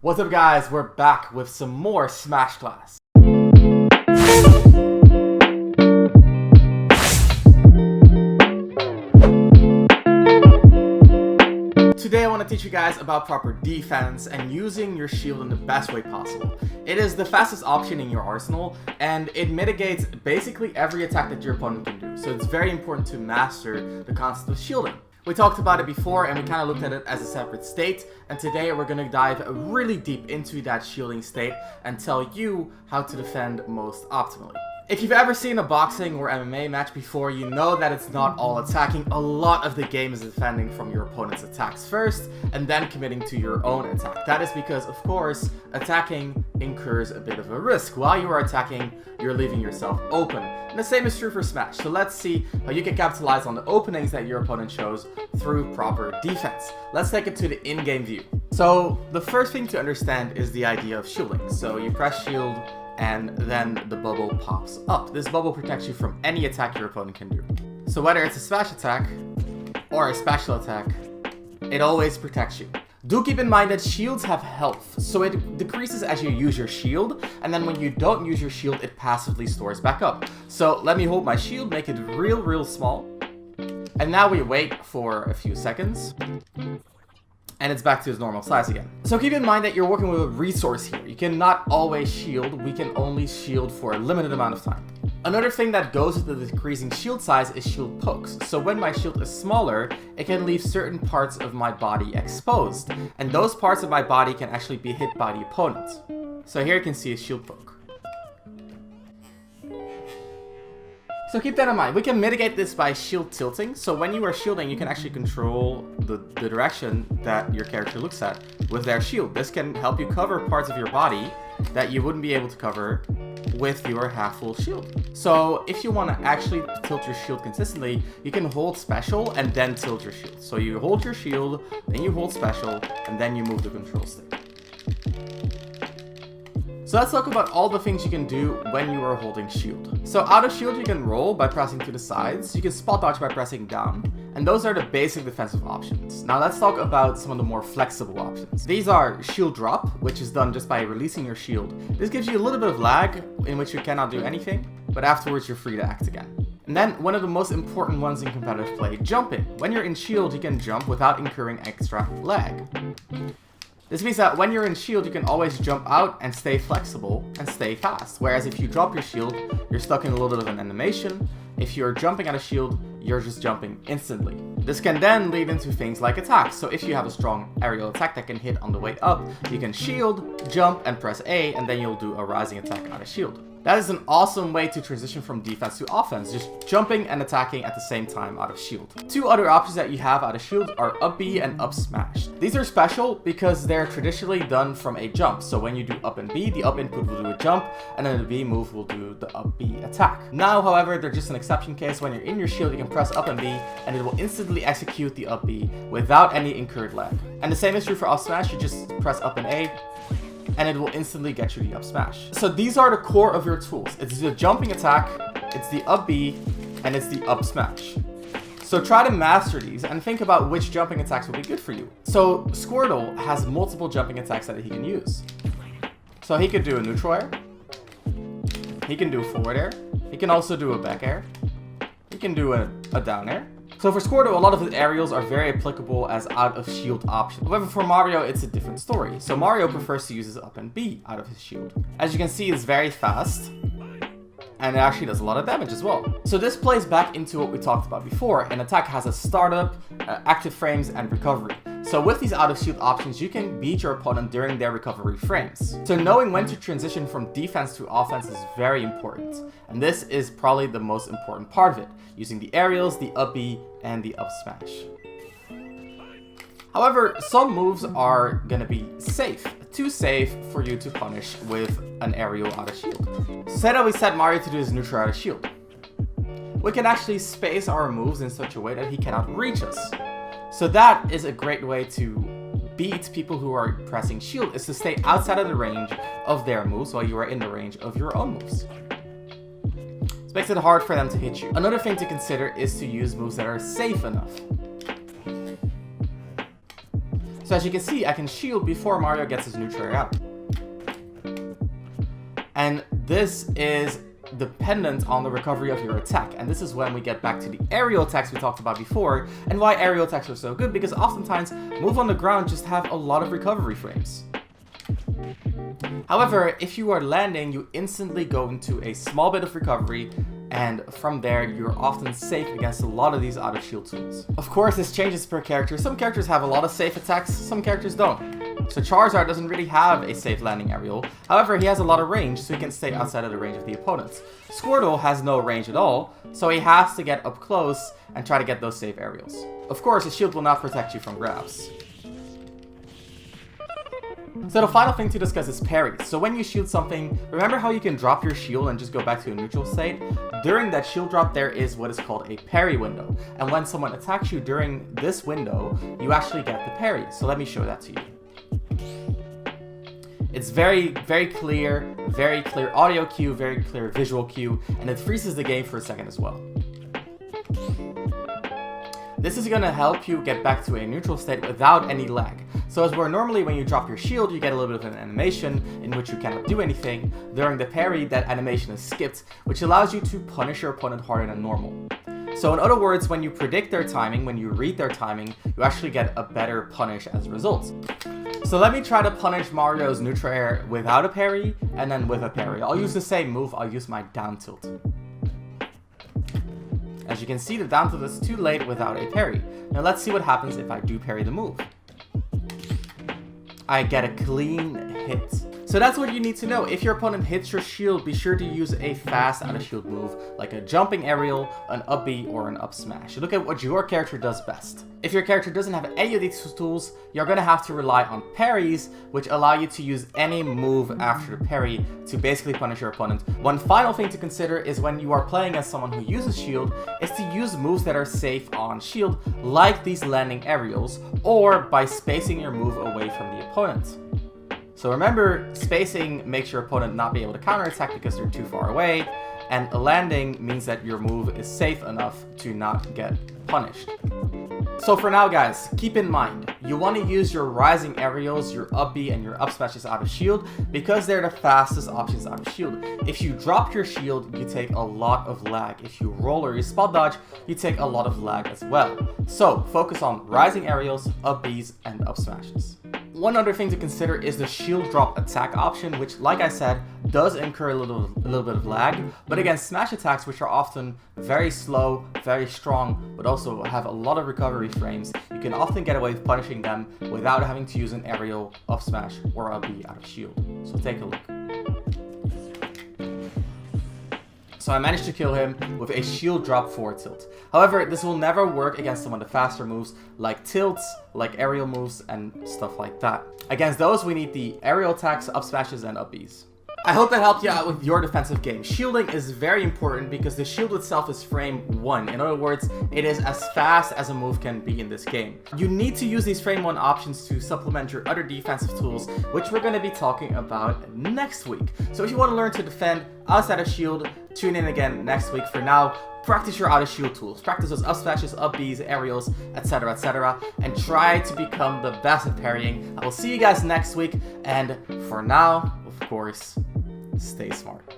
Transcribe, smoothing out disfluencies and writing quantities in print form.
What's up guys, we're back with some more Smash class. Today I want to teach you guys about proper defense and using your shield in the best way possible. It is the fastest option in your arsenal and it mitigates basically every attack that your opponent can do. So it's very important to master the concept of shielding. We talked about it before and we kind of looked at it as a separate state, and today we're going to dive really deep into that shielding state and tell you how to defend most optimally. If you've ever seen a boxing or MMA match before, you know that it's not all attacking. A lot of the game is defending from your opponent's attacks first and then committing to your own attack. That is because, of course, attacking incurs a bit of a risk. While you are attacking, you're leaving yourself open. And the same is true for Smash. So let's see how you can capitalize on the openings that your opponent shows through proper defense. Let's take it to the in-game view. So the first thing to understand is the idea of shielding. So you press shield and then the bubble pops up. This bubble protects you from any attack your opponent can do. So whether it's a smash attack or a special attack, it always protects you. Do keep in mind that shields have health, so it decreases as you use your shield, and then when you don't use your shield, it passively stores back up. So let me hold my shield, make it real small, and now we wait for a few seconds. And it's back to its normal size again. So keep in mind that you're working with a resource here. You cannot always shield, we can only shield for a limited amount of time. Another thing that goes with the decreasing shield size is shield pokes. So when my shield is smaller, it can leave certain parts of my body exposed. And those parts of my body can actually be hit by the opponent. So here you can see a shield poke. So keep that in mind. We can mitigate this by shield tilting. So when you are shielding, you can actually control the direction that your character looks at with their shield. This can help you cover parts of your body that you wouldn't be able to cover with your half full shield. So if you want to actually tilt your shield consistently, you can hold special and then tilt your shield. So you hold your shield, then you hold special, and then you move the control stick. So let's talk about all the things you can do when you are holding shield. So out of shield you can roll by pressing to the sides, you can spot dodge by pressing down, and those are the basic defensive options. Now let's talk about some of the more flexible options. These are shield drop, which is done just by releasing your shield. This gives you a little bit of lag in which you cannot do anything, but afterwards you're free to act again. And then one of the most important ones in competitive play, jumping. When you're in shield you can jump without incurring extra lag. This means that when you're in shield, you can always jump out and stay flexible and stay fast. Whereas if you drop your shield, you're stuck in a little bit of an animation. If you're jumping out of shield, you're just jumping instantly. This can then lead into things like attacks. So if you have a strong aerial attack that can hit on the way up, you can shield, jump, and press A, and then you'll do a rising attack out of shield. That is an awesome way to transition from defense to offense, just jumping and attacking at the same time out of shield. Two other options that you have out of shield are up B and up smash. These are special because they're traditionally done from a jump. So when you do up and B, the up input will do a jump, and then the B move will do the up B attack. Now, however, they're just an exception case. When you're in your shield, you can press up and B, and it will instantly execute the up B without any incurred lag. And the same is true for up smash. You just press up and A, and it will instantly get you the up smash. So these are the core of your tools. It's the jumping attack, it's the up B, and it's the up smash. So try to master these and think about which jumping attacks will be good for you. So Squirtle has multiple jumping attacks that he can use. So he could do a neutral air, he can do a forward air, he can also do a back air, he can do a down air. So for Squirtle, a lot of his aerials are very applicable as out of shield options. However, for Mario, it's a different story. So Mario prefers to use his up and B out of his shield. As you can see, it's very fast, and it actually does a lot of damage as well. So this plays back into what we talked about before. An attack has a startup, active frames, and recovery. So with these out of shield options, you can beat your opponent during their recovery frames. So knowing when to transition from defense to offense is very important. And this is probably the most important part of it, using the aerials, the up B, and the up smash. However, some moves are gonna be safe, too safe for you to punish with an aerial out of shield. So say that we set Mario to do his neutral out of shield. We can actually space our moves in such a way that he cannot reach us. So that is a great way to beat people who are pressing shield, is to stay outside of the range of their moves while you are in the range of your own moves. This makes it hard for them to hit you. Another thing to consider is to use moves that are safe enough. So as you can see, I can shield before Mario gets his neutral air out. And this is dependent on the recovery of your attack, and this is when we get back to the aerial attacks we talked about before, and why aerial attacks are so good, because oftentimes move on the ground just have a lot of recovery frames. However, if you are landing, you instantly go into a small bit of recovery, and from there you're often safe against a lot of these out of shield tools. Of course, this changes per character. Some characters have a lot of safe attacks, some characters don't. So Charizard doesn't really have a safe landing aerial, however he has a lot of range, so he can stay outside of the range of the opponents. Squirtle has no range at all, so he has to get up close and try to get those safe aerials. Of course, his shield will not protect you from grabs. So the final thing to discuss is parries. So when you shield something, remember how you can drop your shield and just go back to a neutral state? During that shield drop, there is what is called a parry window. And when someone attacks you during this window, you actually get the parry. So let me show that to you. It's very clear audio cue, very clear visual cue, and it freezes the game for a second as well. This is going to help you get back to a neutral state without any lag. So as where normally when you drop your shield, you get a little bit of an animation in which you cannot do anything, during the parry that animation is skipped, which allows you to punish your opponent harder than normal. So in other words, when you predict their timing, when you read their timing, you actually get a better punish as a result. So let me try to punish Mario's neutral air without a parry, and then with a parry. I'll use the same move, I'll use my down tilt. As you can see, the down tilt is too late without a parry. Now let's see what happens if I do parry the move. I get a clean hit. So that's what you need to know. If your opponent hits your shield, be sure to use a fast out of shield move, like a jumping aerial, an up B, or an up smash. Look at what your character does best. If your character doesn't have any of these tools, you're going to have to rely on parries, which allow you to use any move after the parry to basically punish your opponent. One final thing to consider is when you are playing as someone who uses shield, is to use moves that are safe on shield, like these landing aerials, or by spacing your move away from the opponent. So remember, spacing makes your opponent not be able to counterattack because they're too far away, and a landing means that your move is safe enough to not get punished. So for now guys, keep in mind, you want to use your rising aerials, your up B, and your up smashes out of shield because they're the fastest options out of shield. If you drop your shield, you take a lot of lag. If you roll or you spot dodge, you take a lot of lag as well. So focus on rising aerials, up Bs, and up smashes. One other thing to consider is the shield drop attack option, which, like I said, does incur a little bit of lag, but against smash attacks, which are often very slow, very strong, but also have a lot of recovery frames, you can often get away with punishing them without having to use an aerial, up smash, or up B out of shield. So take a look. So I managed to kill him with a shield drop forward tilt. However, this will never work against some of the faster moves like tilts, like aerial moves, and stuff like that. Against those, we need the aerial attacks, up smashes, and up Bs. I hope that helped you out with your defensive game. Shielding is very important because the shield itself is frame 1. In other words, it is as fast as a move can be in this game. You need to use these frame 1 options to supplement your other defensive tools, which we're going to be talking about next week. So if you want to learn to defend outside of shield, tune in again next week. For now, practice your out of shield tools. Practice those up smashes, up Bs, aerials, etc., and try to become the best at parrying. I will see you guys next week, and for now, of course, stay smart.